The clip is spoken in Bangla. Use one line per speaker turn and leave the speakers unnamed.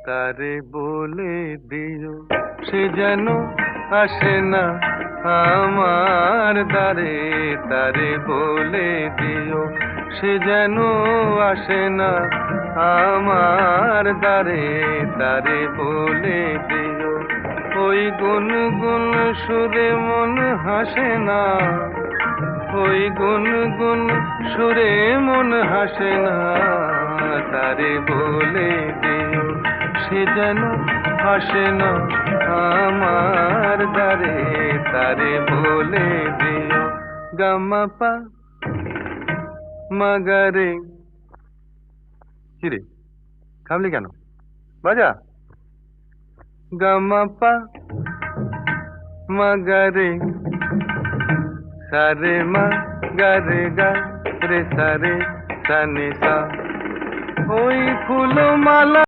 তারে বলে দিও সে যেন আসে না আমার দ্বারে। তারে বলে দিও সে যেন আসে না আমার দ্বারে। তারে বলে দিও ওই গুনগুন সুরে মন হাসে না। ওই গুনগুন সুরে মন হাসে না। তারে বলে দিও সে যেন আসে না আমার দ্বারে। তারে বলে দিও গামা পা মাগারে। কিরে থামলি কেন? বাজা গামা পা মাগারে সারে মা গারে গা রে সারে সানে সা। ওই ফুলমালা